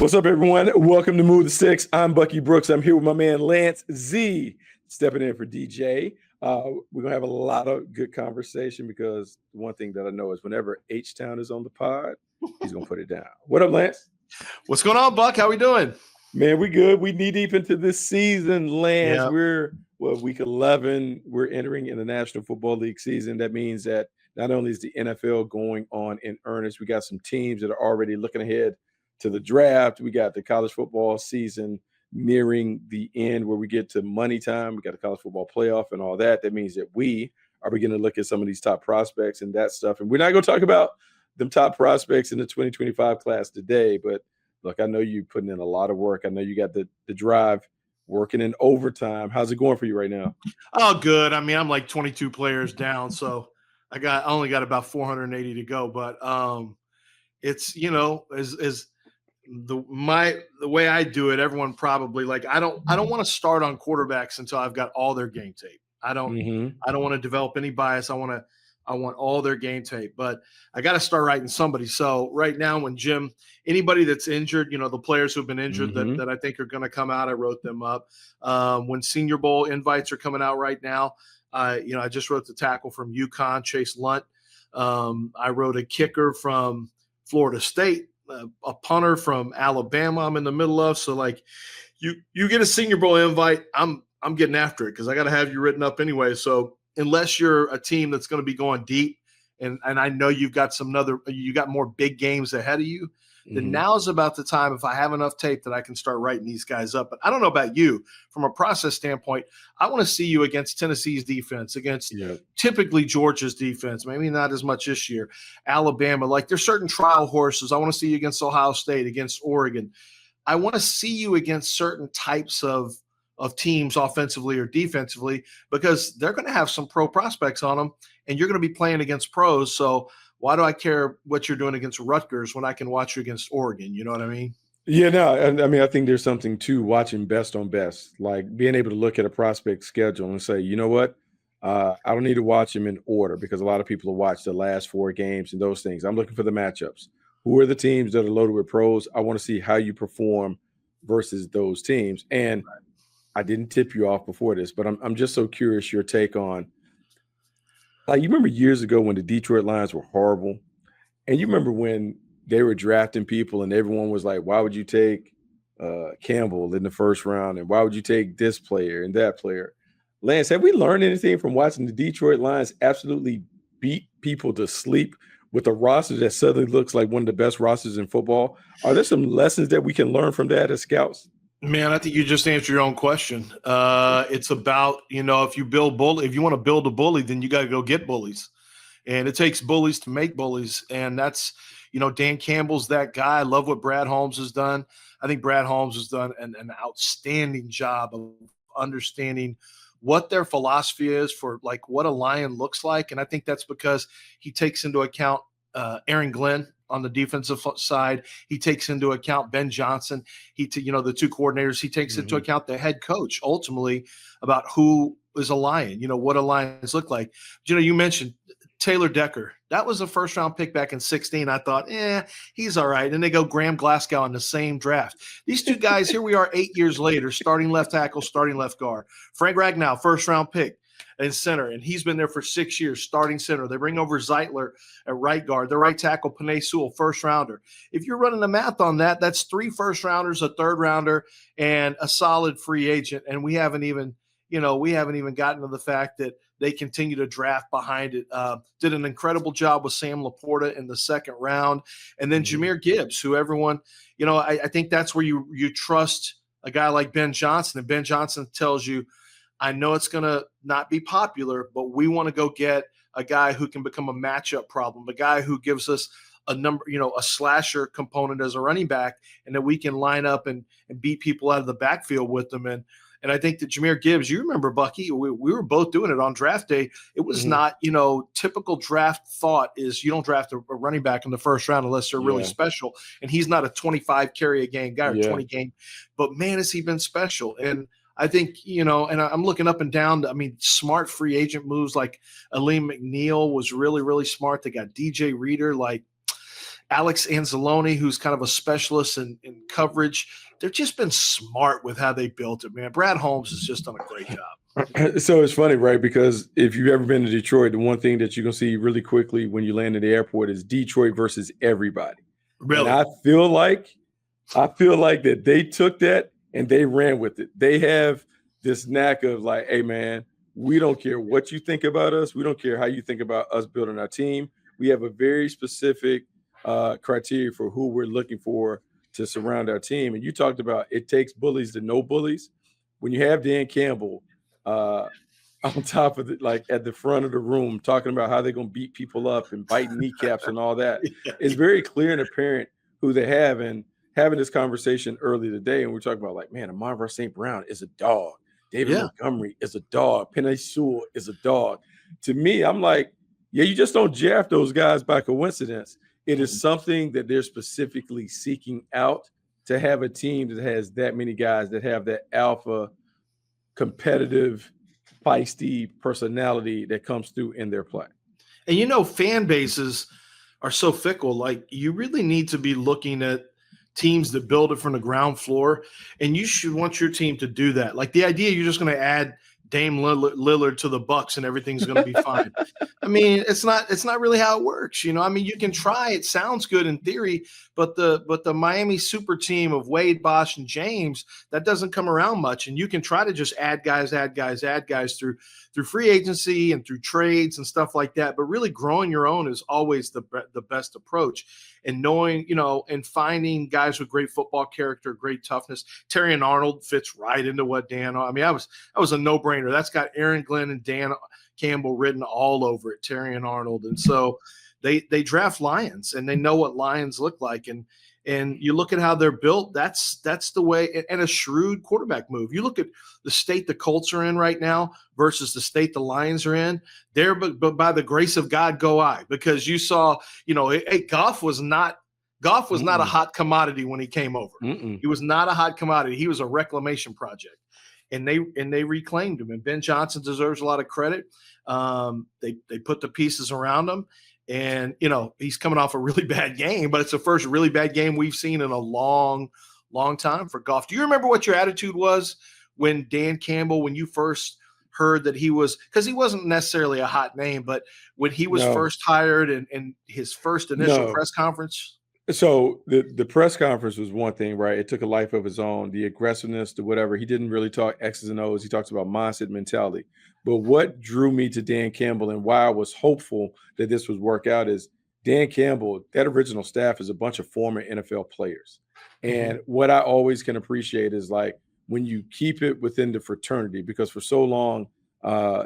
What's up, everyone? Welcome to Move the Six. I'm Bucky Brooks. I'm here with my man Lance Z, stepping in for DJ. We're going to have a lot of good conversation because one thing that I know is whenever H-Town is on the pod, he's going to put it down. What up, Lance? What's going on, Buck? How we doing? Man, we good. We knee deep into this season, Lance. Yep. We're week 11. We're entering in the National Football League season. That means that not only is the NFL going on in earnest, we got some teams that are already looking ahead to the draft. We got the college football season nearing the end where we get to money time. We got the college football playoff and all that. That means that we are beginning to look at some of these top prospects and that stuff. And we're not going to talk about them top prospects in the 2025 class today, but look, I know you putting in a lot of work. I know you got the drive working in overtime. How's it going for you right now? Oh, good. I mean, I'm like 22 players down, so I only got about 480 to go. But it's, you know, the way I do it, everyone probably like I don't want to start on quarterbacks until I've got all their game tape. I don't want to develop any bias. I want all their game tape, but I got to start writing somebody. So right now, when anybody that's injured, you know, the players who've been injured that I think are going to come out, I wrote them up. When Senior Bowl invites are coming out right now, I just wrote the tackle from UConn, Chase Lunt. I wrote a kicker from Florida State, a punter from Alabama I'm in the middle of. So like you get a Senior Bowl invite, I'm getting after it because I got to have you written up anyway. So unless you're a team that's going to be going deep and I know you got more big games ahead of you, then now is about the time if I have enough tape that I can start writing these guys up. But I don't know about you. From a process standpoint, I want to see you against Tennessee's defense, against typically Georgia's defense, maybe not as much this year, Alabama. Like there's certain trial horses. I want to see you against Ohio State, against Oregon. I want to see you against certain types of teams offensively or defensively because they're going to have some pro prospects on them and you're going to be playing against pros. So why do I care what you're doing against Rutgers when I can watch you against Oregon? You know what I mean? Yeah, no, I mean, I think there's something to watching best on best, like being able to look at a prospect schedule and say, you know what, I don't need to watch them in order because a lot of people will watch the last 4 games and those things. I'm looking for the matchups. Who are the teams that are loaded with pros? I want to see how you perform versus those teams. And I didn't tip you off before this, but I'm just so curious your take on, like, you remember years ago when the Detroit Lions were horrible, and you remember when they were drafting people and everyone was like, why would you take Campbell in the first round, and why would you take this player and that player? Lance, have we learned anything from watching the Detroit Lions absolutely beat people to sleep with a roster that suddenly looks like one of the best rosters in football? Are there some lessons that we can learn from that as scouts? Man, I think you just answered your own question. It's about, if you want to build a bully, then you got to go get bullies. And it takes bullies to make bullies. And that's, Dan Campbell's that guy. I love what Brad Holmes has done. I think Brad Holmes has done an outstanding job of understanding what their philosophy is for like what a Lion looks like. And I think that's because he takes into account Aaron Glenn on the defensive side. He takes into account Ben Johnson. The 2 coordinators. He takes into account the head coach ultimately about who is a Lion, what a Lions look like. You mentioned Taylor Decker. That was a first-round pick back in 2016. I thought, he's all right. And they go Graham Glasgow in the same draft. These 2 guys, here we are 8 years later, starting left tackle, starting left guard. Frank Ragnow, first-round pick in center, and he's been there for 6 years, starting center. They bring over Zeitler at right guard. The right tackle, Penei Sewell, first-rounder. If you're running the math on that, that's 3 first-rounders, a third-rounder, and a solid free agent. And we haven't even gotten to the fact that they continue to draft behind it. Did an incredible job with Sam Laporta in the second round. And then Jahmyr Gibbs, who everyone, I think that's where you trust a guy like Ben Johnson. And Ben Johnson tells you, I know it's going to not be popular, but we want to go get a guy who can become a matchup problem, a guy who gives us a number, a slasher component as a running back, and that we can line up and beat people out of the backfield with them. And I think that Jahmyr Gibbs, you remember, Bucky, we were both doing it on draft day. It was not, typical draft thought is you don't draft a running back in the first round unless they're really special. And he's not a 25 carry a game guy or 20 game. But, man, has he been special. And I think, and I'm looking up and down. Smart free agent moves like Aleem McNeil was really, really smart. They got DJ Reader. Alex Anzalone, who's kind of a specialist in coverage. They've just been smart with how they built it, man. Brad Holmes has just done a great job. So it's funny, right? Because if you've ever been to Detroit, the one thing that you're going to see really quickly when you land at the airport is Detroit versus everybody. Really? And I feel like that they took that and they ran with it. They have this knack of like, hey, man, we don't care what you think about us. We don't care how you think about us building our team. We have a very specific criteria for who we're looking for to surround our team. And you talked about it takes bullies to know bullies. When you have Dan Campbell on top of it, like at the front of the room, talking about how they're going to beat people up and biting kneecaps and all that, it's very clear and apparent who they have. And having this conversation early today, and we're talking about like, man, Amon St. Brown is a dog. David Montgomery is a dog. Penei Sewell is a dog. To me, I'm like, yeah, you just don't draft those guys by coincidence. It is something that they're specifically seeking out to have a team that has that many guys that have that alpha, competitive, feisty personality that comes through in their play. And, fan bases are so fickle. Like, you really need to be looking at teams that build it from the ground floor, and you should want your team to do that. Like, the idea you're just going to add Dame Lillard to the Bucks and everything's going to be fine. I mean, it's not really how it works. I mean, you can try. It sounds good in theory, but the Miami super team of Wade, Bosh, and James, that doesn't come around much. And you can try to just add guys through free agency and through trades and stuff like that. But really growing your own is always the best approach. And knowing, and finding guys with great football character, great toughness. Terry and Arnold fits right into what Dan. I mean, that was a no-brainer. That's got Aaron Glenn and Dan Campbell written all over it. Terry and Arnold, and so they draft Lions, and they know what Lions look like. And you look at how they're built. That's the way. And a shrewd quarterback move. You look at the state the Colts are in right now versus the state the Lions are in. There, but by the grace of God, go I. Because you saw, Goff was not a hot commodity when he came over. He was not a hot commodity. He was a reclamation project, and they reclaimed him. And Ben Johnson deserves a lot of credit. They put the pieces around him. And, he's coming off a really bad game, but it's the first really bad game we've seen in a long, long time for Goff. Do you remember what your attitude was when Dan Campbell, when you first heard that he was, because he wasn't necessarily a hot name, but when he was first hired and his first initial press conference? So the press conference was one thing, right? It took a life of its own, the aggressiveness, the whatever. He didn't really talk X's and O's. He talks about mindset, mentality. But what drew me to Dan Campbell and why I was hopeful that this would work out is Dan Campbell, that original staff is a bunch of former NFL players. And what I always can appreciate is like when you keep it within the fraternity, because for so long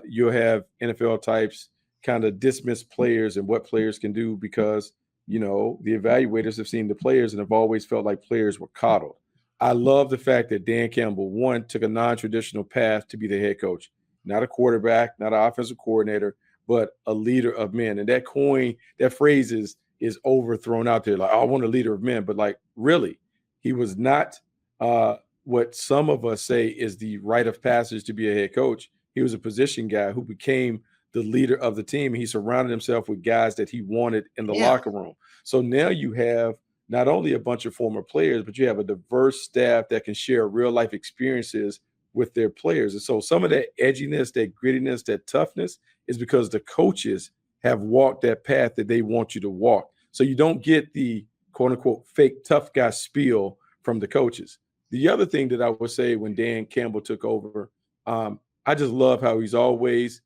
you'll have NFL types kind of dismiss players and what players can do because, the evaluators have seen the players and have always felt like players were coddled. I love the fact that Dan Campbell, one, took a non-traditional path to be the head coach. Not a quarterback, not an offensive coordinator, but a leader of men. And that phrase is overthrown out there. Like, I want a leader of men. But like, really, he was not what some of us say is the rite of passage to be a head coach. He was a position guy who became the leader of the team. He surrounded himself with guys that he wanted in the locker room. So now you have not only a bunch of former players, but you have a diverse staff that can share real life experiences with their players. And so some of that edginess, that grittiness, that toughness is because the coaches have walked that path that they want you to walk. So you don't get the quote unquote fake tough guy spiel from the coaches. The other thing that I would say when Dan Campbell took over, I just love how he's always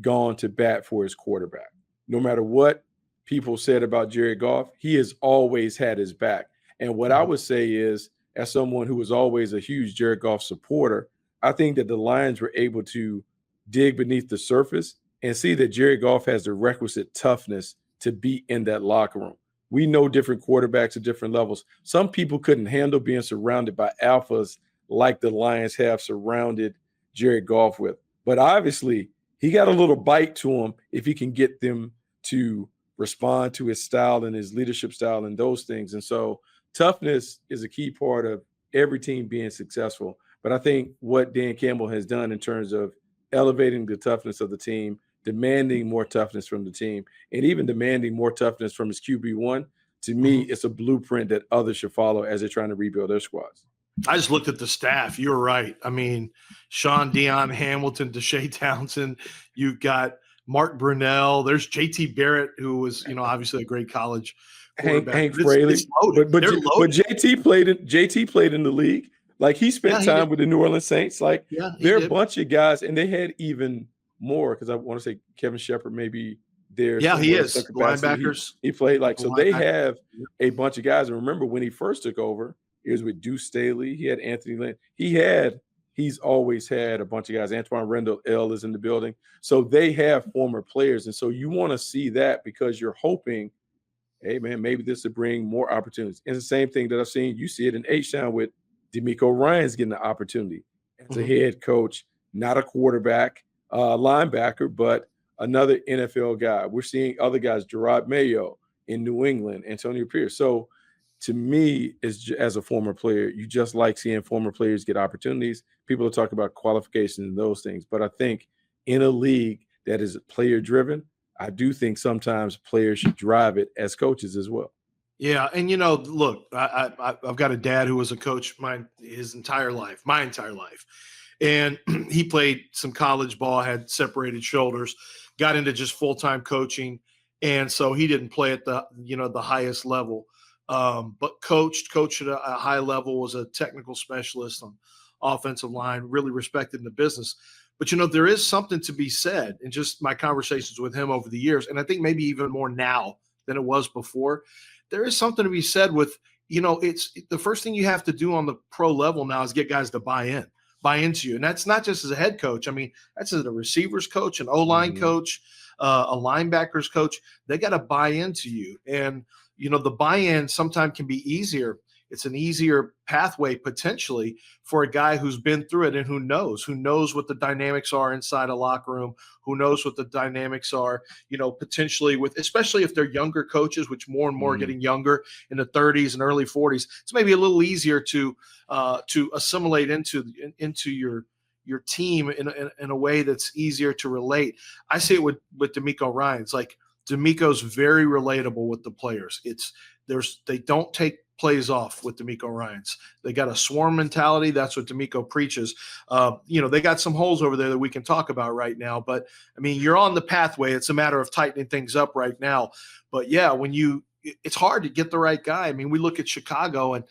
gone to bat for his quarterback. No matter what people said about Jared Goff, he has always had his back. And what I would say is, as someone who was always a huge Jared Goff supporter, I think that the Lions were able to dig beneath the surface and see that Jared Goff has the requisite toughness to be in that locker room. We know different quarterbacks at different levels. Some people couldn't handle being surrounded by alphas like the Lions have surrounded Jared Goff with. But obviously, he got a little bite to him if he can get them to respond to his style and his leadership style and those things. And so toughness is a key part of every team being successful. But I think what Dan Campbell has done in terms of elevating the toughness of the team, demanding more toughness from the team, and even demanding more toughness from his QB1, to me, it's a blueprint that others should follow as they're trying to rebuild their squads. I just looked at the staff. You're right. I mean, Sean Dion, Hamilton, Deshae Townsend. You've got Mark Brunell. There's JT Barrett, who was, obviously a great college quarterback. Hank Fraley. It's loaded. But JT played in the league. Like, he spent time with the New Orleans Saints. Like, they're a bunch of guys, and they had even more, because I want to say Kevin Shepard maybe there. Yeah, he is. Linebackers. He played so they have a bunch of guys. And remember, when he first took over, it was with Deuce Staley. He had Anthony Lynn. He's always had a bunch of guys. Antoine Randall L is in the building. So they have former players. And so you want to see that, because you're hoping, hey, man, maybe this will bring more opportunities. And the same thing that I've seen, you see it in H-Town with D'Amico Ryan's getting an opportunity as a head coach, not a quarterback, linebacker, but another NFL guy. We're seeing other guys, Gerard Mayo in New England, Antonio Pierce. So to me, as a former player, you just like seeing former players get opportunities. People are talking about qualifications and those things. But I think in a league that is player-driven, I do think sometimes players should drive it as coaches as well. Yeah, and look, I've got a dad who was a coach my entire life, and he played some college ball, had separated shoulders, got into just full-time coaching, and so he didn't play at the the highest level, but coached at a high level, was a technical specialist on offensive line, really respected in the business. But there is something to be said in just my conversations with him over the years, and I think maybe even more now than it was before. There is something to be said with, it's the first thing you have to do on the pro level now is get guys to buy into you. And that's not just as a head coach. I mean, that's as a receivers coach, an O-line coach, a linebackers coach. They got to buy into you. And, the buy-in sometimes can be easier. It's an easier pathway potentially for a guy who's been through it and who knows what the dynamics are inside a locker room, who knows what the dynamics are, potentially especially if they're younger coaches, which more and more are getting younger in the 30s and early 40s. It's maybe a little easier to assimilate into your team in a way that's easier to relate. I see it with D'Amico Ryan. It's like D'Amico's very relatable with the players. They don't take plays off with D'Amico Ryans. They got a swarm mentality. That's what D'Amico preaches. They got some holes over there that we can talk about right now, but I mean, you're on the pathway. It's a matter of tightening things up right now. But yeah, it's hard to get the right guy. I mean, we look at Chicago, and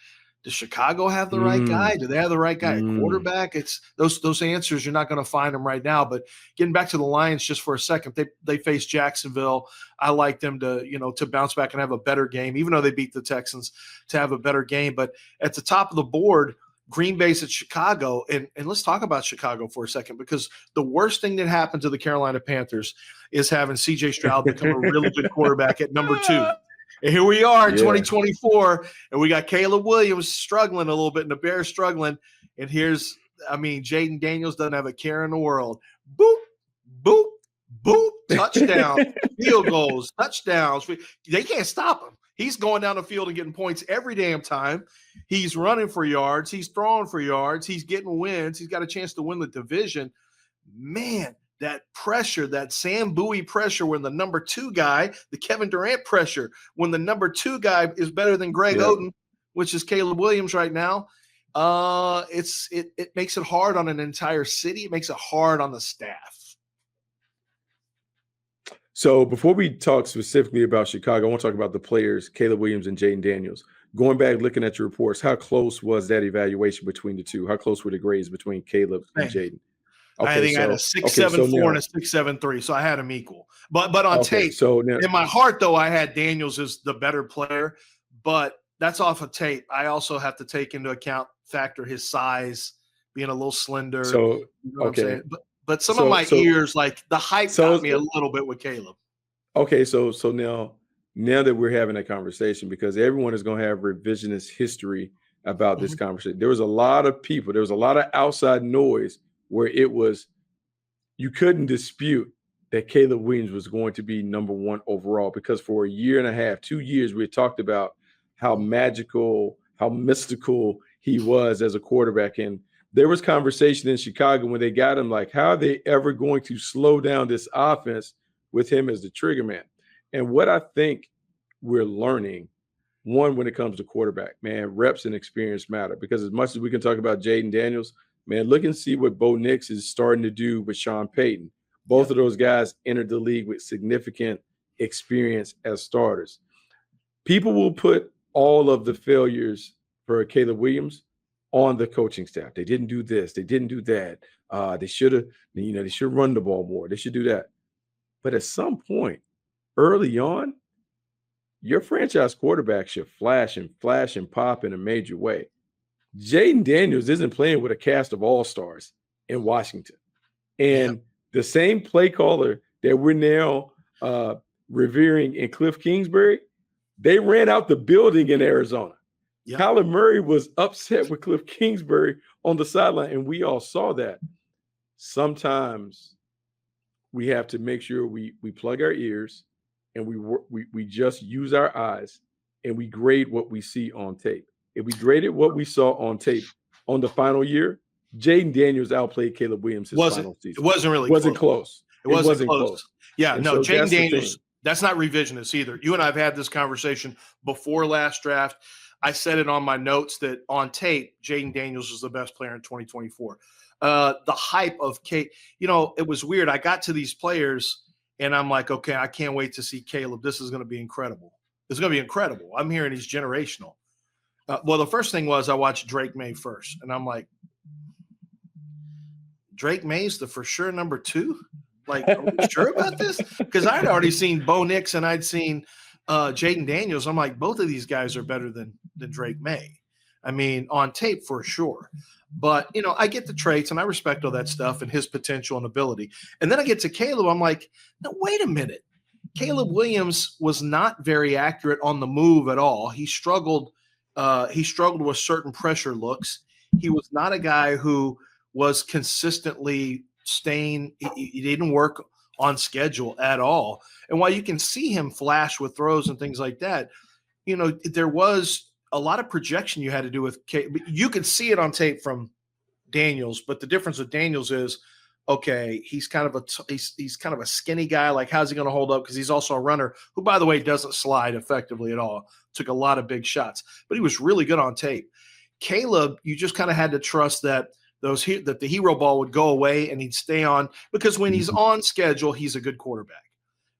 does Chicago have the right guy? Do they have the right guy? Quarterback? It's those answers. You're not going to find them right now. But getting back to the Lions just for a second, they face Jacksonville. I like them to bounce back and have a better game, even though they beat the Texans, to have a better game. But at the top of the board, Green Bay's at Chicago. And let's talk about Chicago for a second, because the worst thing that happened to the Carolina Panthers is having C.J. Stroud become a really good quarterback at number 2. And here we are in 2024, and we got Caleb Williams struggling a little bit, and the Bears struggling. And Jayden Daniels doesn't have a care in the world. Boop, boop, boop, touchdown, field goals, touchdowns. They can't stop him. He's going down the field and getting points every damn time. He's running for yards. He's throwing for yards. He's getting wins. He's got a chance to win the division. Man, that pressure, that Sam Bowie pressure, when the number 2 guy, the Kevin Durant pressure, when the number 2 guy is better than Greg Oden, which is Caleb Williams right now, it makes it hard on an entire city. It makes it hard on the staff. So before we talk specifically about Chicago, I want to talk about the players, Caleb Williams and Jayden Daniels. Going back, looking at your reports, how close was that evaluation between the two? How close were the grades between Caleb and Jayden? Okay, I think I had a 6.74 and a 6.73, so I had them equal. But on tape, so now, in my heart, though, I had Daniels as the better player. But that's off of tape. I also have to take into account his size, being a little slender. So what I'm saying? But some of my ears, like the hype, got me a little bit with Caleb. Okay, so now that we're having that conversation, because everyone is going to have revisionist history about this conversation. There was a lot of people. There was a lot of outside noise where you couldn't dispute that Caleb Williams was going to be number 1 overall, because for a year and a half, 2 years, we had talked about how magical, how mystical he was as a quarterback. And there was conversation in Chicago when they got him, like, how are they ever going to slow down this offense with him as the trigger man? And what I think we're learning one, when it comes to quarterback, man, reps and experience matter, because as much as we can talk about Jayden Daniels, man, look and see what Bo Nix is starting to do with Sean Payton. Both of those guys entered the league with significant experience as starters. People will put all of the failures for Caleb Williams on the coaching staff. They didn't do this. They didn't do that. They should have, they should run the ball more. They should do that. But at some point, early on, your franchise quarterback should flash and pop in a major way. Jayden Daniels isn't playing with a cast of all-stars in Washington. And the same play caller that we're now revering in Cliff Kingsbury, they ran out the building in Arizona. Yep. Kyler Murray was upset with Cliff Kingsbury on the sideline, and we all saw that. Sometimes we have to make sure we plug our ears and we just use our eyes and we grade what we see on tape. If we graded what we saw on tape on the final year, Jayden Daniels outplayed Caleb Williams his final season. It wasn't really close. It wasn't close. Yeah, and no, so Jayden Daniels, that's not revisionist either. You and I have had this conversation before last draft. I said it on my notes that on tape, Jayden Daniels was the best player in 2024. The hype of Kate, it was weird. I got to these players and I'm like, okay, I can't wait to see Caleb. This is going to be incredible. It's going to be incredible. I'm hearing he's generational. Well, the first thing was I watched Drake May first, and I'm like, Drake May's the for sure number 2? Like, are we sure about this? Because I'd already seen Bo Nix and I'd seen Jayden Daniels. I'm like, both of these guys are better than Drake May. I mean, on tape for sure. But, I get the traits and I respect all that stuff and his potential and ability. And then I get to Caleb. I'm like, no, wait a minute. Caleb Williams was not very accurate on the move at all. He struggled with certain pressure looks. He was not a guy who was consistently staying. He didn't work on schedule at all. And while you can see him flash with throws and things like that, there was a lot of projection you had to do with you could see it on tape from Daniels, but the difference with Daniels is, okay, he's kind of a skinny guy. Like, how's he going to hold up? Because he's also a runner who, by the way, doesn't slide effectively at all. Took a lot of big shots, but he was really good on tape. Caleb, you just kind of had to trust that that the hero ball would go away and he'd stay on, because when he's on schedule, he's a good quarterback.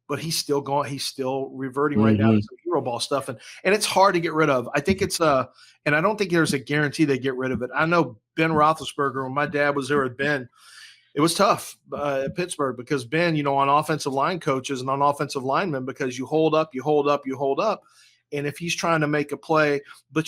But he's still reverting right now to some hero ball stuff. And it's hard to get rid of. I think and I don't think there's a guarantee they get rid of it. I know Ben Roethlisberger, when my dad was there with Ben, it was tough at Pittsburgh, because Ben, on offensive line coaches and on offensive linemen, because you hold up. And if he's trying to make a play, but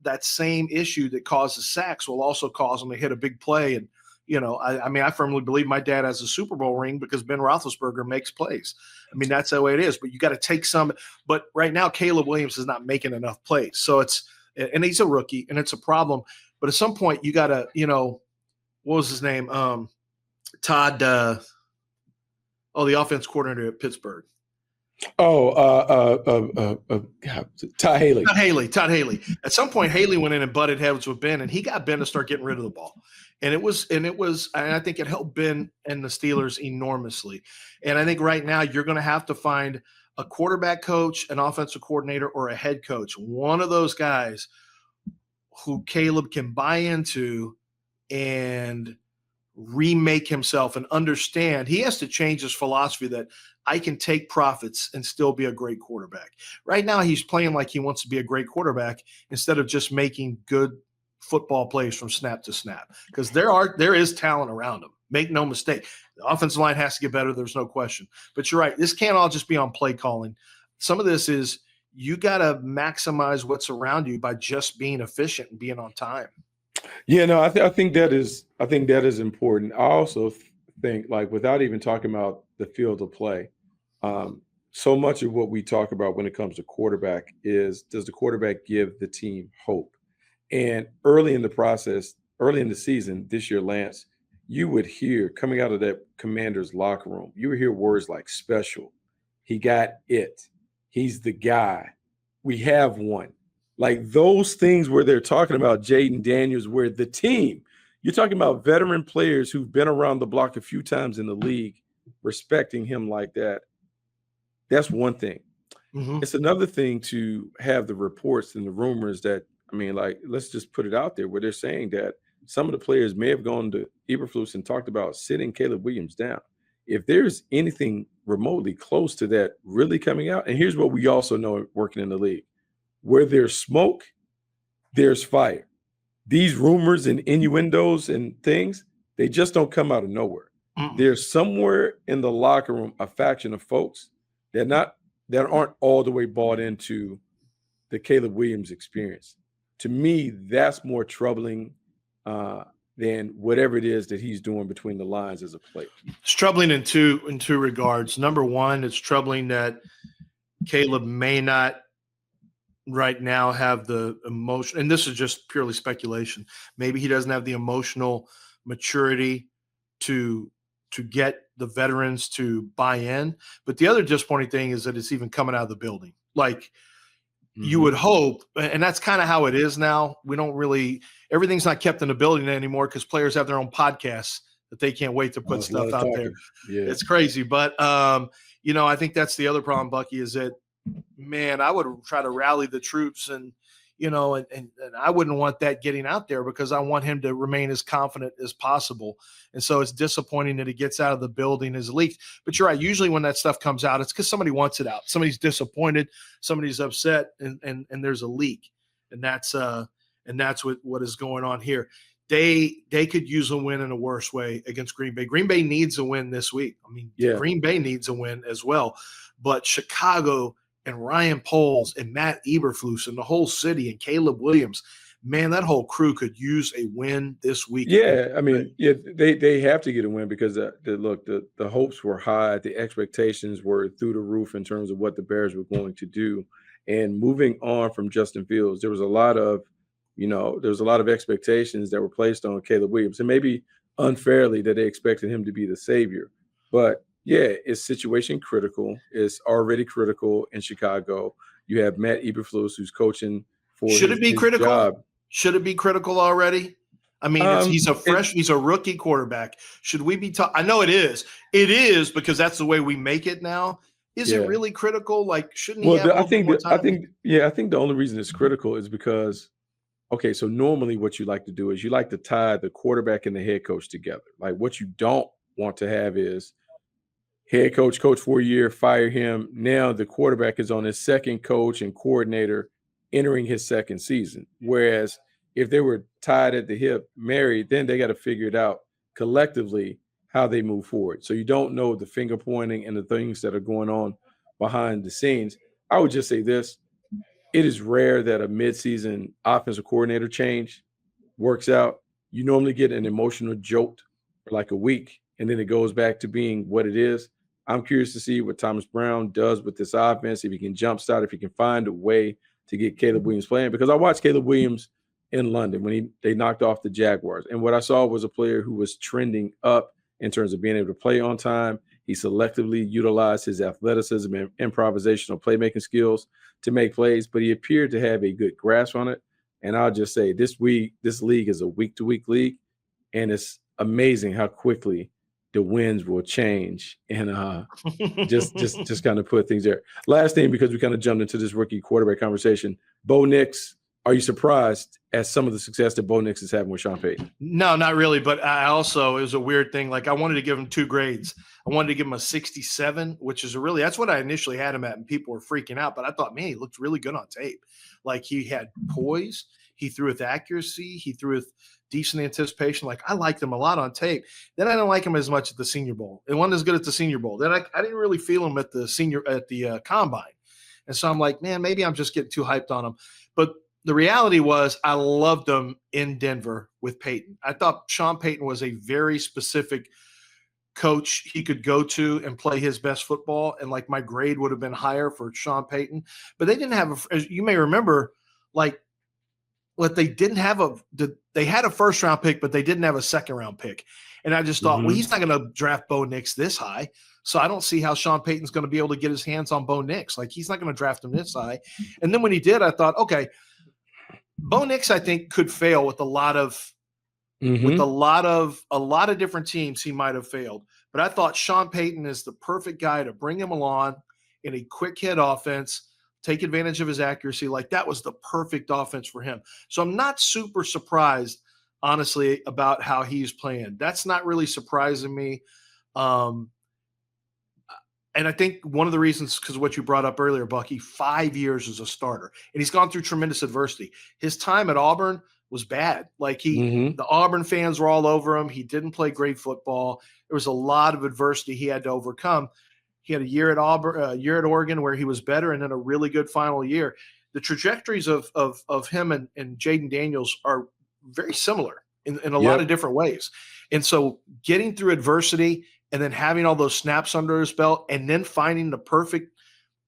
that same issue that causes sacks will also cause him to hit a big play. And, I firmly believe my dad has a Super Bowl ring because Ben Roethlisberger makes plays. I mean, that's the way it is, but you got to take some. But right now, Caleb Williams is not making enough plays. So and he's a rookie and it's a problem. But at some point you got to, what was his name? Todd, the offense coordinator at Pittsburgh. Todd Haley. Todd Haley. At some point, Haley went in and butted heads with Ben, and he got Ben to start getting rid of the ball. And I think it helped Ben and the Steelers enormously. And I think right now you're going to have to find a quarterback coach, an offensive coordinator, or a head coach, one of those guys who Caleb can buy into and remake himself and understand. He has to change his philosophy that I can take profits and still be a great quarterback. Right now, he's playing like he wants to be a great quarterback instead of just making good football plays from snap to snap, because there is talent around him. Make no mistake. The offensive line has to get better. There's no question. But you're right. This can't all just be on play calling. Some of this is you got to maximize what's around you by just being efficient and being on time. Yeah, no, I think that is important. I also think, like, without even talking about the field of play, so much of what we talk about when it comes to quarterback is, does the quarterback give the team hope? And early in the season this year, Lance, you would hear coming out of that Commander's locker room, you would hear words like special. He got it. He's the guy. We have one. Like those things where they're talking about Jayden Daniels, where the team, you're talking about veteran players who've been around the block a few times in the league, respecting him like that. That's one thing. Mhm. It's another thing to have the reports and the rumors that, I mean, like, let's just put it out there where they're saying that some of the players may have gone to Eberflus and talked about sitting Caleb Williams down. If there's anything remotely close to that really coming out, and here's what we also know working in the league, where there's smoke, there's fire. These rumors and innuendos and things, they just don't come out of nowhere. Mm-mm. There's somewhere in the locker room a faction of folks that aren't all the way bought into the Caleb Williams experience. To me, that's more troubling than whatever it is that he's doing between the lines as a player. It's troubling in two regards. Number one, it's troubling that Caleb may not right now have the emotion, and this is just purely speculation. Maybe he doesn't have the emotional maturity to get the veterans to buy in. But the other disappointing thing is that it's even coming out of the building. Like you would hope, and that's kind of how it is now. We don't really – everything's not kept in the building anymore because players have their own podcasts that they can't wait to put stuff out there. Yeah. It's crazy. But, I think that's the other problem, Bucky, is that, man, I would try to rally the troops and I wouldn't want that getting out there because I want him to remain as confident as possible. And so it's disappointing that he gets out of the building as leaked. But you're right. Usually when that stuff comes out, it's because somebody wants it out. Somebody's disappointed. Somebody's upset, and there's a leak. And that's what is going on here. They could use a win in a worse way against Green Bay. Green Bay needs a win this week. I mean, Green Bay needs a win as well. But Chicago and Ryan Poles and Matt Eberflus and the whole city and Caleb Williams, man, that whole crew could use a win this week. Yeah, I mean, they have to get a win because the hopes were high, the expectations were through the roof in terms of what the Bears were going to do. And moving on from Justin Fields, there was a lot of expectations that were placed on Caleb Williams, and maybe unfairly that they expected him to be the savior. But yeah, it's situation critical. It's already critical in Chicago. You have Matt Eberflus who's coaching for Should it be critical? Job. Should it be critical already? I mean, he's a rookie quarterback. Should we be I know it is. It is because that's the way we make it now. Is it really critical? Like, shouldn't he have I think more time? I think the only reason it's critical is because, okay, so normally what you like to do is you like to tie the quarterback and the head coach together. Like what you don't want to have is head coach for a year, fire him. Now the quarterback is on his second coach and coordinator entering his second season. Whereas if they were tied at the hip, married, then they got to figure it out collectively how they move forward. So you don't know the finger pointing and the things that are going on behind the scenes. I would just say this. It is rare that a midseason offensive coordinator change works out. You normally get an emotional jolt for like a week, and then it goes back to being what it is. I'm curious to see what Thomas Brown does with this offense, if he can jumpstart, if he can find a way to get Caleb Williams playing. Because I watched Caleb Williams in London when they knocked off the Jaguars. And what I saw was a player who was trending up in terms of being able to play on time. He selectively utilized his athleticism and improvisational playmaking skills to make plays, but he appeared to have a good grasp on it. And I'll just say this league is a week-to-week league, and it's amazing how quickly the winds will change and just kind of put things there. Last thing, because we kind of jumped into this rookie quarterback conversation, Bo Nix, are you surprised at some of the success that Bo Nix is having with Sean Payton? No, not really. But I also, it was a weird thing. Like I wanted to give him 2 grades. I wanted to give him a 67, which is that's what I initially had him at, and people were freaking out. But I thought, man, he looked really good on tape. Like he had poise. He threw with accuracy. He threw with decent anticipation. Like I liked him a lot on tape. Then I didn't like him as much at the Senior Bowl. It wasn't as good at the Senior Bowl. Then I didn't really feel him at the Combine. And so I'm like, man, maybe I'm just getting too hyped on him. But the reality was I loved him in Denver with Peyton. I thought Sean Payton was a very specific coach he could go to and play his best football. And like my grade would have been higher for Sean Payton. But they didn't have, as you may remember, like what they didn't have they had a first round pick, but they didn't have a second round pick. And I just thought, well, he's not going to draft Bo Nix this high. So I don't see how Sean Payton's going to be able to get his hands on Bo Nix. Like he's not going to draft him this high. And then when he did, I thought, okay, Bo Nix, I think, could fail with a lot of different teams. He might have failed, but I thought Sean Payton is the perfect guy to bring him along in a quick hit offense, take advantage of his accuracy. Like, that was the perfect offense for him. So I'm not super surprised, honestly, about how he's playing. That's not really surprising me. And I think one of the reasons, because of what you brought up earlier, Bucky, 5 years as a starter, and he's gone through tremendous adversity. His time at Auburn was bad. Like, the Auburn fans were all over him. He didn't play great football. There was a lot of adversity he had to overcome. He had a year at Auburn, a year at Oregon where he was better, and then a really good final year. The trajectories of him and Jayden Daniels are very similar in a lot of different ways. And so getting through adversity and then having all those snaps under his belt and then finding the perfect,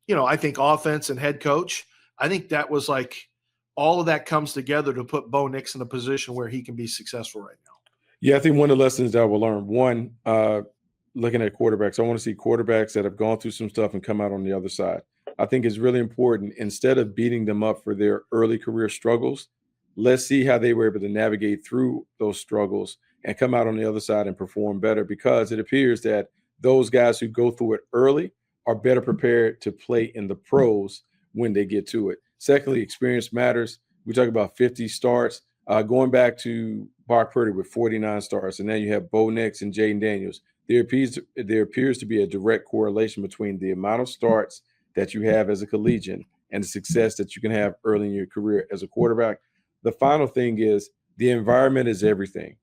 I think, offense and head coach, I think that was like all of that comes together to put Bo Nix in a position where he can be successful right now. Yeah, I think one of the lessons that I will learn, one, looking at quarterbacks, I want to see quarterbacks that have gone through some stuff and come out on the other side. I think it's really important, instead of beating them up for their early career struggles, let's see how they were able to navigate through those struggles and come out on the other side and perform better, because it appears that those guys who go through it early are better prepared to play in the pros when they get to it. Secondly, experience matters. We talk about 50 starts, going back to Brock Purdy with 49 starts, and then you have Bo Nix and Jayden Daniels. There appears to be a direct correlation between the amount of starts that you have as a collegian and the success that you can have early in your career as a quarterback. The final thing is the environment is everything.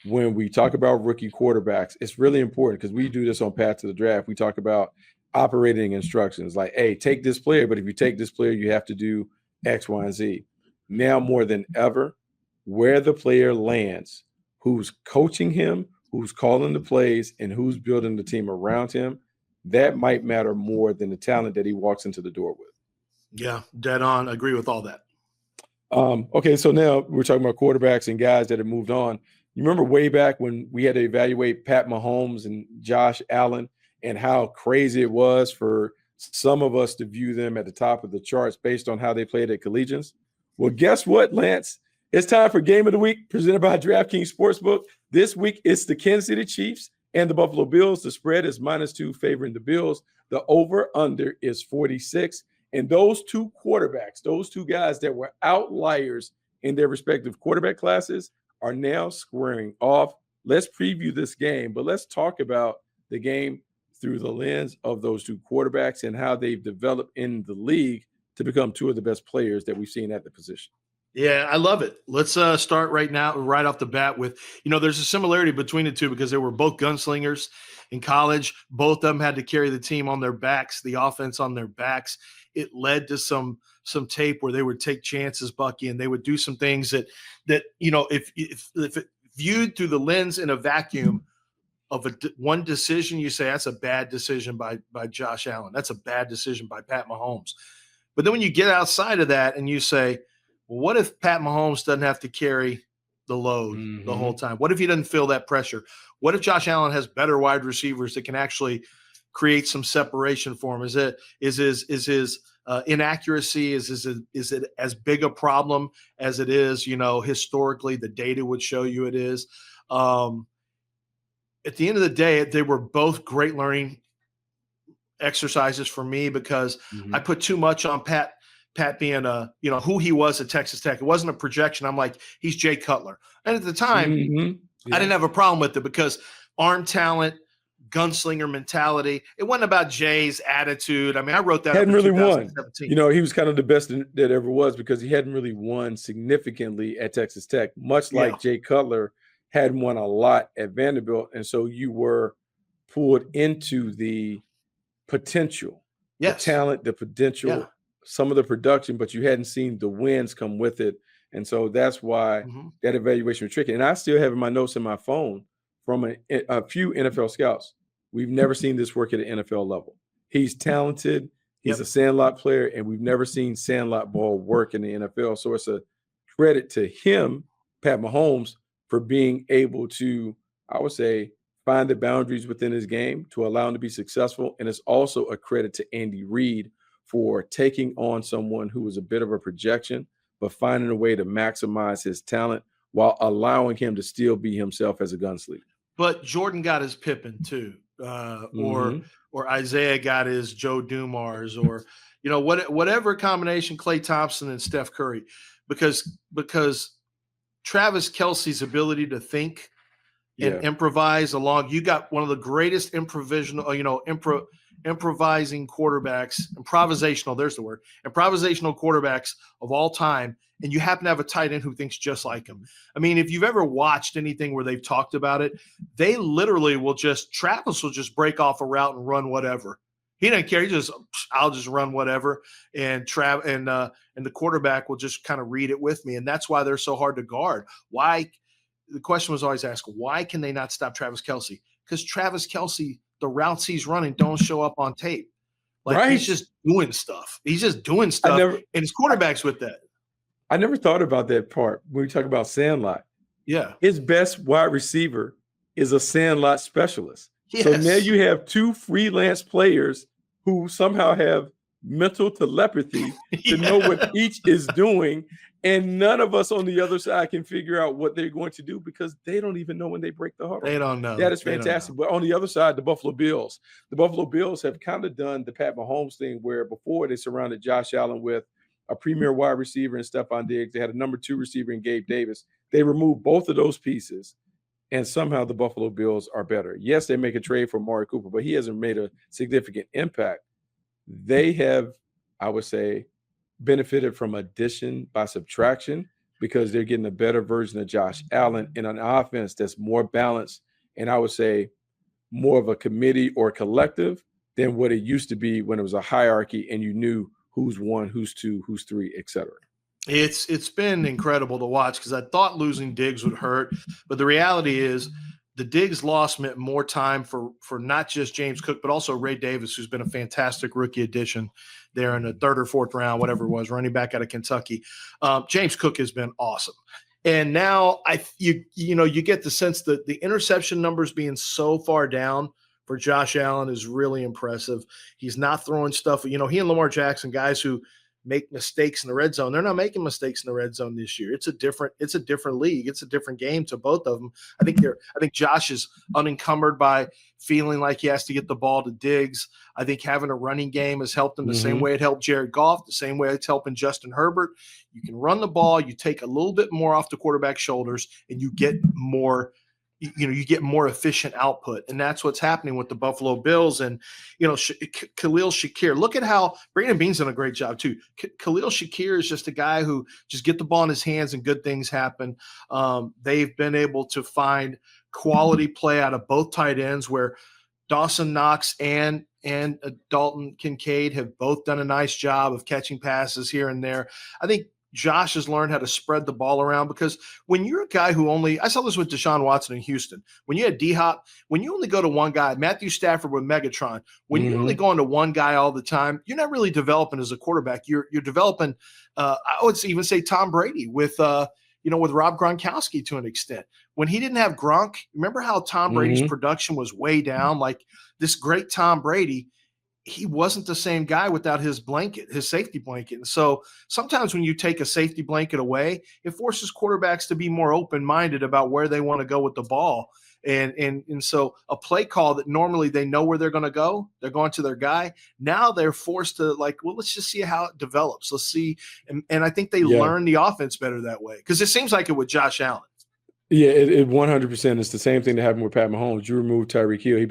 When we talk about rookie quarterbacks, it's really important, because we do this on Path to the Draft. We talk about operating instructions like, hey, take this player, but if you take this player, you have to do X, Y, and Z. Now more than ever, where the player lands, who's coaching him, who's calling the plays, and who's building the team around him, that might matter more than the talent that he walks into the door with. Yeah, dead on. Agree with all that. Okay, so now we're talking about quarterbacks and guys that have moved on. You remember way back when we had to evaluate Pat Mahomes and Josh Allen, and how crazy it was for some of us to view them at the top of the charts based on how they played at collegians? Well, guess what, Lance? It's time for Game of the Week, presented by DraftKings Sportsbook. This week, it's the Kansas City Chiefs and the Buffalo Bills. The spread is -2 favoring the Bills. The over-under is 46. And those two quarterbacks, those two guys that were outliers in their respective quarterback classes, are now squaring off. Let's preview this game, but let's talk about the game through the lens of those two quarterbacks and how they've developed in the league to become two of the best players that we've seen at the position. Yeah, I love it. Let's start right now, right off the bat with, there's a similarity between the two because they were both gunslingers in college. Both of them had to carry the team on their backs, the offense on their backs. It led to some tape where they would take chances, Bucky, and they would do some things that if it viewed through the lens in a vacuum of one decision, you say that's a bad decision by Josh Allen. That's a bad decision by Pat Mahomes. But then when you get outside of that and you say, well, what if Pat Mahomes doesn't have to carry the load the whole time? What if he doesn't feel that pressure? What if Josh Allen has better wide receivers that can actually create some separation for him? Is his inaccuracy, is it as big a problem as it is, historically the data would show you it is. At the end of the day, they were both great learning exercises for me because I put too much on Pat being who he was at Texas Tech. It wasn't a projection. I'm like, he's Jay Cutler. And at the time, I didn't have a problem with it because arm talent, gunslinger mentality. It wasn't about Jay's attitude. I mean, I wrote that hadn't up in really won. 2017. He was kind of the best that ever was because he hadn't really won significantly at Texas Tech, much like Jay Cutler hadn't won a lot at Vanderbilt. And so you were pulled into the potential, the talent, the potential, some of the production, but you hadn't seen the wins come with it. And so that's why that evaluation was tricky. And I still have in my notes in my phone from a few NFL scouts. We've never seen this work at an NFL level. He's talented. He's a sandlot player, and we've never seen sandlot ball work in the NFL. So it's a credit to him, Pat Mahomes, for being able to, I would say, find the boundaries within his game to allow him to be successful. And it's also a credit to Andy Reid for taking on someone who was a bit of a projection, but finding a way to maximize his talent while allowing him to still be himself as a gunslinger. But Jordan got his Pippen too. or Isaiah got his Joe Dumars, or whatever combination, Klay Thompson and Steph Curry, because Travis Kelce's ability to think and improvise along. You got one of the greatest improvising quarterbacks, there's the word, improvisational quarterbacks of all time, and you happen to have a tight end who thinks just like him. I mean, if you've ever watched anything where they've talked about it, they literally Travis will just break off a route and run whatever. He doesn't care. I'll just run whatever, and the quarterback will just kind of read it with me, and that's why they're so hard to guard. Why? The question was always asked, why can they not stop Travis Kelce? Because Travis Kelce, the routes he's running don't show up on tape. He's just doing stuff. He's just doing stuff, and his quarterback's with that. I never thought about that part when we talk about Sandlot. Yeah. His best wide receiver is a Sandlot specialist. Yes. So now you have two freelance players who somehow have mental telepathy to know what each is doing. And none of us on the other side can figure out what they're going to do because they don't even know when they break the huddle. They don't know. That is fantastic. But on the other side, the Buffalo Bills have kind of done the Pat Mahomes thing where before they surrounded Josh Allen with a premier wide receiver in Stephon Diggs. They had a number 2 receiver in Gabe Davis. They removed both of those pieces, and somehow the Buffalo Bills are better. Yes, they make a trade for Amari Cooper, but he hasn't made a significant impact. They have, I would say, benefited from addition by subtraction because they're getting a better version of Josh Allen in an offense that's more balanced and I would say more of a committee or collective than what it used to be when it was a hierarchy and you knew who's 1, who's 2, who's 3, et cetera. It's been incredible to watch because I thought losing Diggs would hurt, but the reality is the Diggs loss meant more time for not just James Cook, but also Ray Davis, who's been a fantastic rookie addition there in the 3rd or 4th round, whatever it was, running back out of Kentucky. James Cook has been awesome. And now you get the sense that the interception numbers being so far down for Josh Allen is really impressive. He's not throwing stuff. He and Lamar Jackson, guys who make mistakes in the red zone. They're not making mistakes in the red zone this year. It's a different league. It's a different game to both of them. I think Josh is unencumbered by feeling like he has to get the ball to Diggs. I think having a running game has helped him the same way it helped Jared Goff, the same way it's helping Justin Herbert. You can run the ball, you take a little bit more off the quarterback's shoulders, and you get more efficient output. And that's what's happening with the Buffalo Bills. And, Khalil Shakir, look at how Brandon Beane's done a great job too. Khalil Shakir is just a guy who just get the ball in his hands and good things happen. They've been able to find quality play out of both tight ends where Dawson Knox and Dalton Kincaid have both done a nice job of catching passes here and there. I think Josh has learned how to spread the ball around because when you're a guy who I saw this with Deshaun Watson in Houston, when you had D-Hop, when you only go to one guy, Matthew Stafford with Megatron, when you're only going to one guy all the time, you're not really developing as a quarterback. You're developing, I would even say Tom Brady with Rob Gronkowski to an extent. When he didn't have Gronk, remember how Tom Brady's production was way down? Like this great Tom Brady, he wasn't the same guy without his safety blanket. And so sometimes when you take a safety blanket away, it forces quarterbacks to be more open-minded about where they want to go with the ball. And so a play call that normally they know where they're going to go, they're going to their guy. Now they're forced to let's just see how it develops. Let's see. And I think they learn the offense better that way because it seems like it with Josh Allen. Yeah, it 100%. It's the same thing that happened with Pat Mahomes. You remove Tyreek Hill,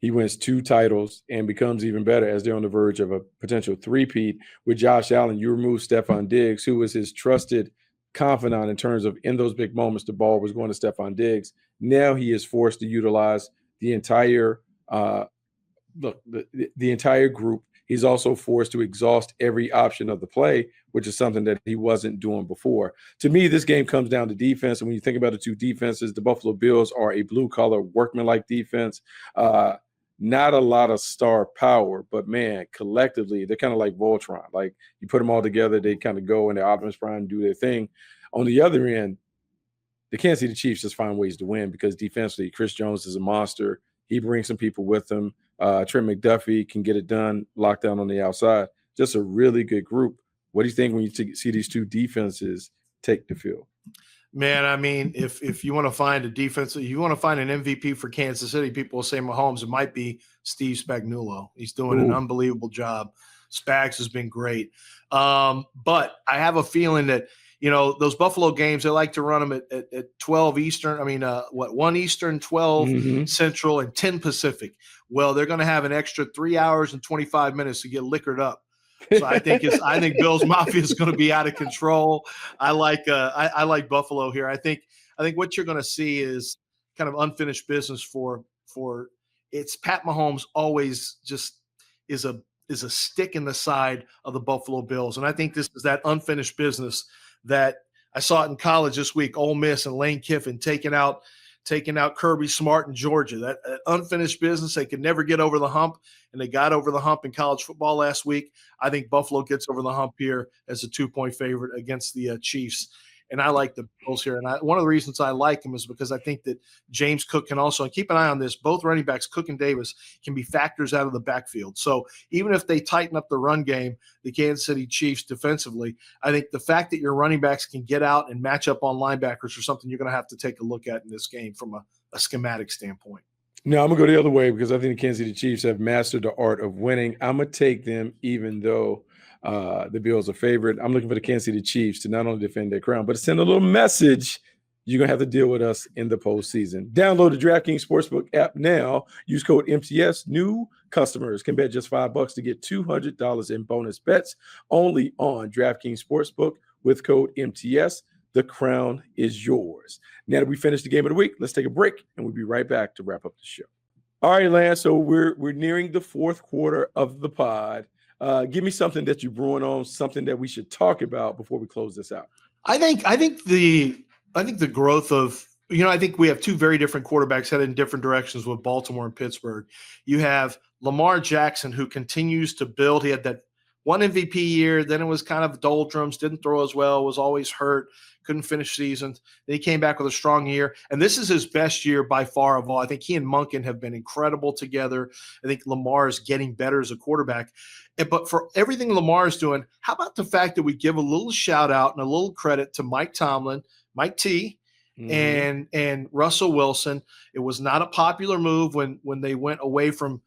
he wins 2 titles and becomes even better as they're on the verge of a potential 3-peat. With Josh Allen, you remove Stephon Diggs, who was his trusted confidant in terms of in those big moments the ball was going to Stephon Diggs. Now he is forced to utilize the entire the entire group. He's also forced to exhaust every option of the play, which is something that he wasn't doing before. To me, this game comes down to defense. And when you think about the two defenses, the Buffalo Bills are a blue-collar, workman-like defense. Not a lot of star power, but, man, collectively, they're kind of like Voltron. Like, you put them all together, they kind of go in their Optimus Prime and do their thing. On the other end, the Kansas City Chiefs just find ways to win because defensively, Chris Jones is a monster. He brings some people with him. Trent McDuffie can get it done, locked down on the outside. Just a really good group. What do you think when you see these two defenses take the field? Man, I mean, if you want to find a defense, if you want to find an MVP for Kansas City, people will say Mahomes. It might be Steve Spagnuolo. He's doing an Ooh. unbelievable job. Spags has been great. But I have a feeling that, those Buffalo games, they like to run them at 12 Eastern. I mean, 1 Eastern, 12 Mm-hmm. Central, and 10 Pacific. Well, they're going to have an extra 3 hours and 25 minutes to get liquored up. So I think Bills Mafia is going to be out of control. I like Buffalo here. I think what you're going to see is kind of unfinished business for it's Pat Mahomes always just is a stick in the side of the Buffalo Bills, and I think this is that unfinished business that I saw it in college this week. Ole Miss and Lane Kiffin taking out Kirby Smart in Georgia. That unfinished business, they could never get over the hump, and they got over the hump in college football last week. I think Buffalo gets over the hump here as a 2-point favorite against the Chiefs. And I like the Bills here. And one of the reasons I like them is because I think that James Cook can also, and keep an eye on this, both running backs, Cook and Davis, can be factors out of the backfield. So even if they tighten up the run game, the Kansas City Chiefs defensively, I think the fact that your running backs can get out and match up on linebackers are something you're going to have to take a look at in this game from a schematic standpoint. No, I'm going to go the other way because I think the Kansas City Chiefs have mastered the art of winning. I'm going to take them even though the Bills are favored. I'm looking for the Kansas City Chiefs to not only defend their crown, but to send a little message. You're going to have to deal with us in the postseason. Download the DraftKings Sportsbook app now. Use code MTS. New customers can bet just $5 to get $200 in bonus bets only on DraftKings Sportsbook with code MTS. The crown is yours. Now that we finished the game of the week, let's take a break, and we'll be right back to wrap up the show. All right, Lance, so we're nearing the fourth quarter of the pod. Give me something that you're brewing on, something that we should talk about before we close this out. I think the growth of, I think we have two very different quarterbacks headed in different directions with Baltimore and Pittsburgh. You have Lamar Jackson, who continues to build. He had that one MVP year, then it was kind of doldrums, didn't throw as well, was always hurt, couldn't finish seasons. Then he came back with a strong year, and this is his best year by far of all. I think he and Monken have been incredible together. I think Lamar is getting better as a quarterback. But for everything Lamar is doing, how about the fact that we give a little shout out and a little credit to Mike Tomlin, Mike T, and Russell Wilson. It was not a popular move when they went away from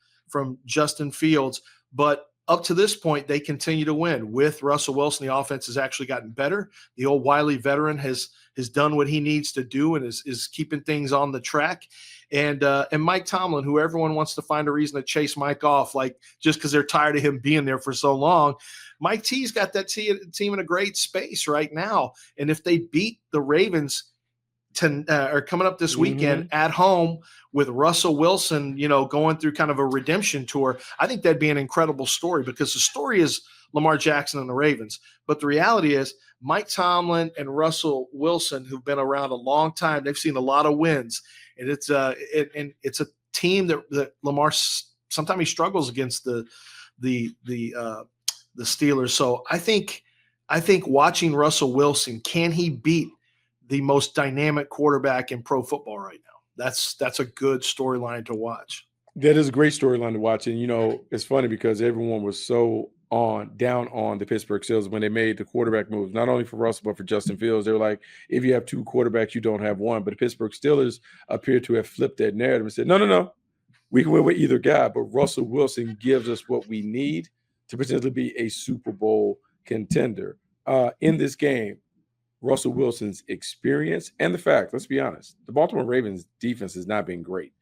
Justin Fields, but up to this point, they continue to win. With Russell Wilson, the offense has actually gotten better. The old wily veteran has done what he needs to do and is keeping things on the track. And Mike Tomlin, who everyone wants to find a reason to chase Mike off, like just because they're tired of him being there for so long. Mike T's got that team in a great space right now. And if they beat the Ravens are coming up this weekend at home with Russell Wilson, going through kind of a redemption tour, I think that'd be an incredible story, because the story is Lamar Jackson and the Ravens. But the reality is Mike Tomlin and Russell Wilson, who've been around a long time, they've seen a lot of wins. And it's a team that Lamar, sometimes he struggles against the Steelers. So I think watching Russell Wilson, can he beat the most dynamic quarterback in pro football right now? That's a good storyline to watch. That is a great storyline to watch. And, it's funny because everyone was so down on the Pittsburgh Steelers when they made the quarterback moves, not only for Russell, but for Justin Fields. They were like, if you have two quarterbacks, you don't have one. But the Pittsburgh Steelers appear to have flipped that narrative and said, no, we can win with either guy, but Russell Wilson gives us what we need to potentially be a Super Bowl contender. In this game, Russell Wilson's experience and the fact, let's be honest, the Baltimore Ravens defense has not been great.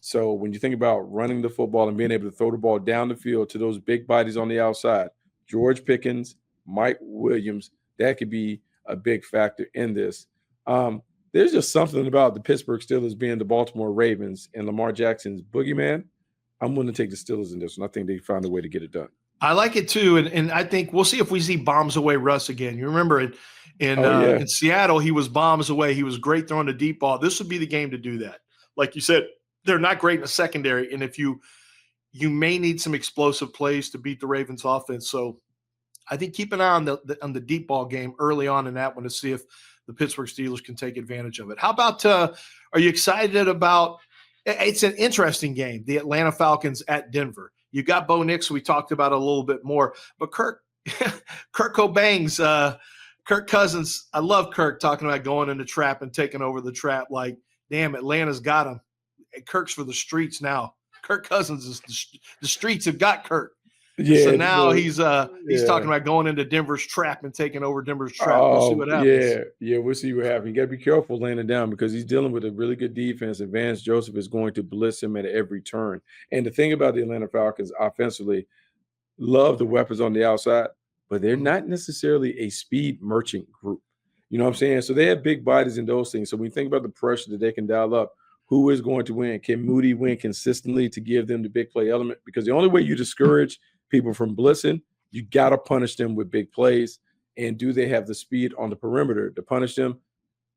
So when you think about running the football and being able to throw the ball down the field to those big bodies on the outside, George Pickens, Mike Williams, that could be a big factor in this. There's just something about the Pittsburgh Steelers being the Baltimore Ravens and Lamar Jackson's boogeyman. I'm willing to take the Steelers in this one. I think they found a way to get it done. I like it too, and I think we'll see if we see bombs away Russ again. You remember in Seattle, he was bombs away. He was great throwing the deep ball. This would be the game to do that. Like you said, they're not great in the secondary, and if you may need some explosive plays to beat the Ravens offense. So I think keep an eye on the deep ball game early on in that one to see if the Pittsburgh Steelers can take advantage of it. How about are you excited about – it's an interesting game, the Atlanta Falcons at Denver. You got Bo Nix, we talked about a little bit more, but Kurt Cobain's Kirk Cousins, I love Kirk talking about going in the trap and taking over the trap. Like, damn, Atlanta's got him. Kirk's for the streets now. Kirk Cousins is the streets have got Kirk. Yeah. So now he's talking about going into Denver's trap and taking over Denver's trap. We'll see what happens. Yeah, we'll see what happens. You got to be careful laying down because he's dealing with a really good defense, and Vance Joseph is going to blitz him at every turn. And the thing about the Atlanta Falcons offensively, love the weapons on the outside, but they're not necessarily a speed merchant group. You know what I'm saying? So they have big bodies in those things. So when you think about the pressure that they can dial up, who is going to win? Can Moody win consistently to give them the big play element? Because the only way you discourage people from blitzing, you got to punish them with big plays. And do they have the speed on the perimeter to punish them?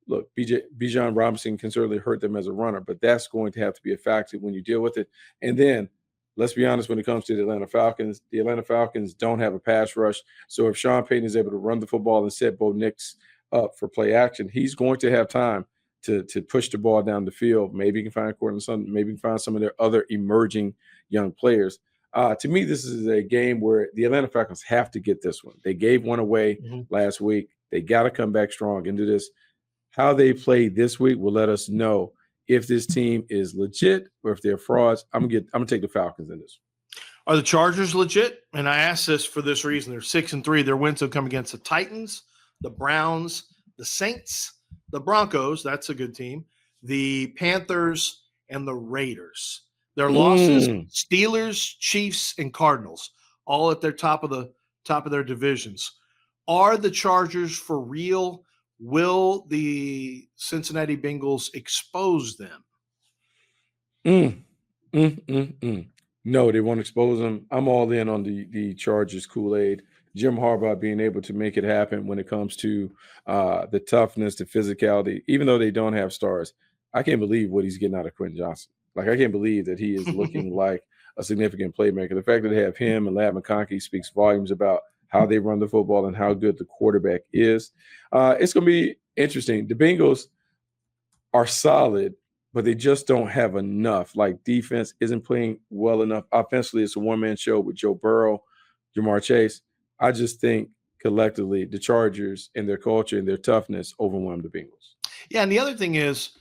Look, Bijan Robinson can certainly hurt them as a runner, but that's going to have to be a factor when you deal with it. And then let's be honest, when it comes to the Atlanta Falcons don't have a pass rush. So if Sean Payton is able to run the football and set Bo Nix up for play action, he's going to have time to push the ball down the field. Maybe he can find Courtland Sutton. Maybe he can find some of their other emerging young players. To me, this is a game where the Atlanta Falcons have to get this one. They gave one away last week. They got to come back strong and do this. How they play this week will let us know if this team is legit or if they're frauds. I'm gonna take the Falcons in this. Are the Chargers legit? And I ask this for this reason. They're 6-3. Their wins have come against the Titans, the Browns, the Saints, the Broncos. That's a good team. The Panthers and the Raiders. Their losses: Steelers, Chiefs, and Cardinals, all at their top of their divisions. Are the Chargers for real? Will the Cincinnati Bengals expose them? No, they won't expose them. I'm all in on the Chargers Kool-Aid. Jim Harbaugh being able to make it happen when it comes to the toughness, the physicality, even though they don't have stars. I can't believe what he's getting out of Quentin Johnson. Like, I can't believe that he is looking like a significant playmaker. The fact that they have him and Ladd McConkey speaks volumes about how they run the football and how good the quarterback is. It's going to be interesting. The Bengals are solid, but they just don't have enough. Like, defense isn't playing well enough. Offensively, it's a one-man show with Joe Burrow, Jamar Chase. I just think collectively the Chargers and their culture and their toughness overwhelm the Bengals. Yeah, and the other thing is,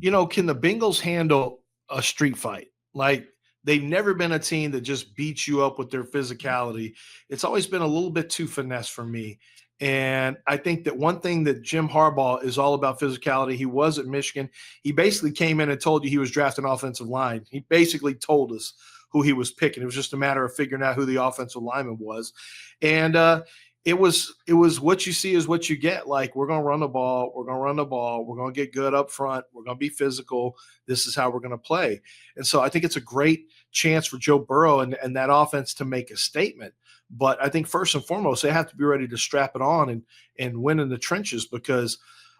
can the Bengals handle a street fight? Like, they've never been a team that just beats you up with their physicality. It's always been a little bit too finesse for me. And I think that one thing that Jim Harbaugh is all about physicality. He was at Michigan. He basically came in and told you he was drafting offensive line. He basically told us who he was picking. It was just a matter of figuring out who the offensive lineman was. And it was what you see is what you get. Like, we're going to run the ball. We're going to get good up front. We're going to be physical. This is how we're going to play. And so I think it's a great chance for Joe Burrow and that offense to make a statement. But I think first and foremost, they have to be ready to strap it on and win in the trenches, because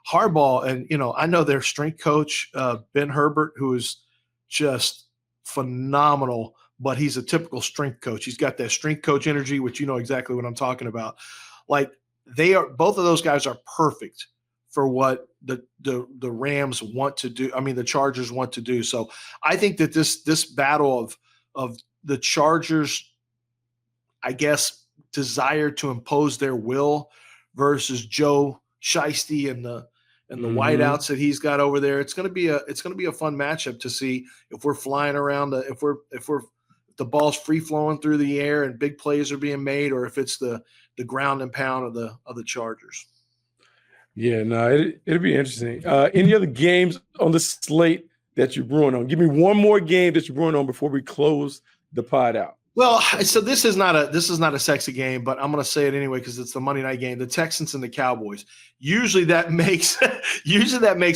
Harbaugh and, I know their strength coach, Ben Herbert, who is just phenomenal, but he's a typical strength coach. He's got that strength coach energy, which you know exactly what I'm talking about. Like, both of those guys are perfect for what the Rams want to do. I mean, the Chargers want to do. So I think that this battle of the Chargers, I guess, desire to impose their will versus Joe Shiesty and the whiteouts that he's got over there. It's going to be a fun matchup to see if we're flying around, if the ball's free flowing through the air and big plays are being made, or if it's the ground and pound of the Chargers. Yeah, no, it'll be interesting. Any other games on the slate that you're brewing on? Give me one more game that you're brewing on before we close the pod out. Well, so this is not a sexy game, but I'm going to say it anyway because it's the Monday night game. The Texans and the Cowboys. Usually that makes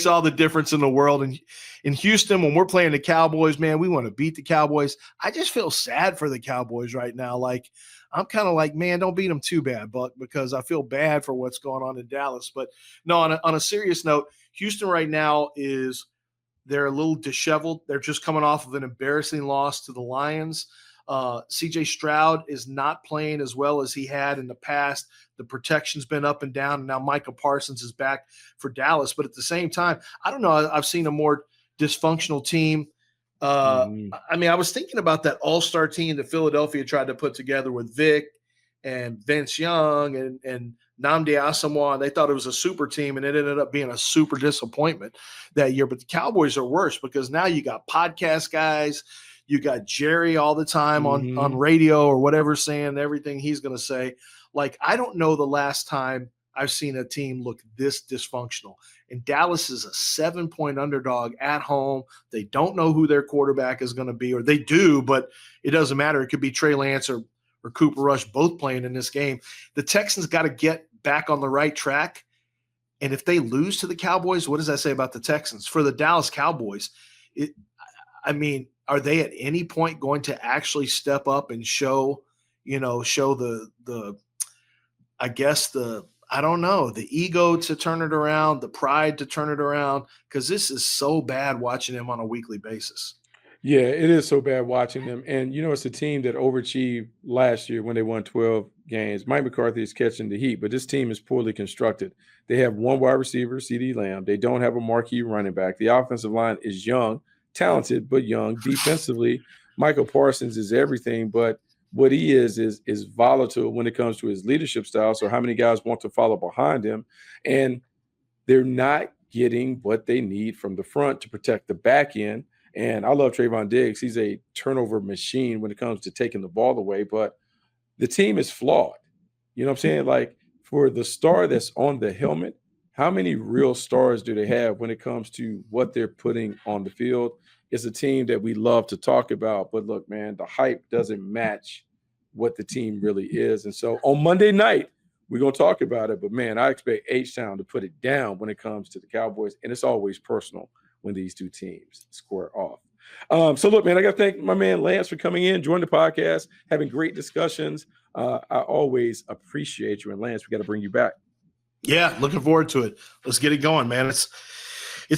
all the difference in the world. And in Houston, when we're playing the Cowboys, man, we want to beat the Cowboys. I just feel sad for the Cowboys right now. Like, I'm kind of like, man, don't beat them too bad, Buck, because I feel bad for what's going on in Dallas. But no, on a serious note, Houston right now they're a little disheveled. They're just coming off of an embarrassing loss to the Lions. CJ Stroud is not playing as well as he had in the past. The protection's been up and down, and now Micah Parsons is back for Dallas. But at the same time, I don't know. I've seen a more dysfunctional team. I mean, I was thinking about that all-star team that Philadelphia tried to put together with Vic and Vince Young and Nnamdi Asomugha. They thought it was a super team, and it ended up being a super disappointment that year. But the Cowboys are worse because now you got podcast guys. You got Jerry all the time on radio or whatever saying everything he's going to say. Like, I don't know the last time I've seen a team look this dysfunctional. And Dallas is a 7-point underdog at home. They don't know who their quarterback is going to be, or they do, but it doesn't matter. It could be Trey Lance or Cooper Rush both playing in this game. The Texans got to get back on the right track. And if they lose to the Cowboys, what does that say about the Texans? For the Dallas Cowboys, are they at any point going to actually step up and show the ego to turn it around, the pride to turn it around? Because this is so bad watching them on a weekly basis. Yeah, it is so bad watching them. And, it's a team that overachieved last year when they won 12 games. Mike McCarthy is catching the heat, but this team is poorly constructed. They have one wide receiver, CeeDee Lamb. They don't have a marquee running back. The offensive line is young, talented, but young. Defensively, Michael Parsons is everything, but what he is volatile when it comes to his leadership style. So how many guys want to follow behind him? And they're not getting what they need from the front to protect the back end. And I love Trayvon Diggs. He's a turnover machine when it comes to taking the ball away, but the team is flawed. You know what I'm saying? Like, for the star that's on the helmet, how many real stars do they have when it comes to what they're putting on the field? It's a team that we love to talk about, but look, man, the hype doesn't match what the team really is. And so on Monday night, we're going to talk about it, but man, I expect H-Town to put it down when it comes to the Cowboys, and it's always personal when these two teams square off. So look, man, I got to thank my man Lance for coming in, joining the podcast, having great discussions. I always appreciate you. And Lance, we got to bring you back. Yeah, looking forward to it. Let's get it going, man. It's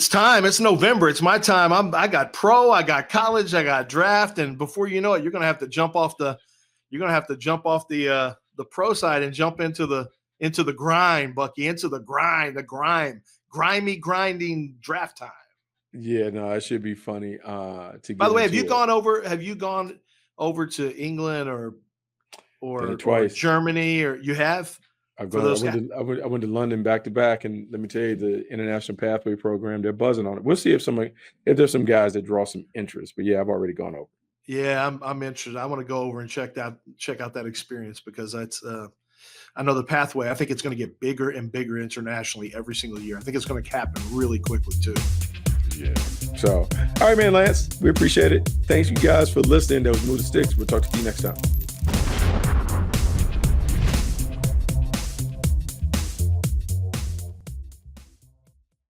time. It's November. It's my time. I got pro, I got college, I got draft, and before you know it, you're gonna have to jump off the pro side and jump into the grind, Bucky, into the grimy grinding draft time. Yeah, no, it should be funny. By the way, have you gone over to England or Germany, or you have? I went to London back to back, and let me tell you, the International Pathway Program, they're buzzing on it. We'll see if there's some guys that draw some interest. But yeah, I've already gone over. Yeah, I'm interested. I want to go over and check out that experience, because that's I know the pathway. I think it's going to get bigger and bigger internationally every single year. I think it's going to happen really quickly too. Yeah. So, all right, man, Lance, we appreciate it. Thanks you guys for listening. That was Move the Sticks. We'll talk to you next time.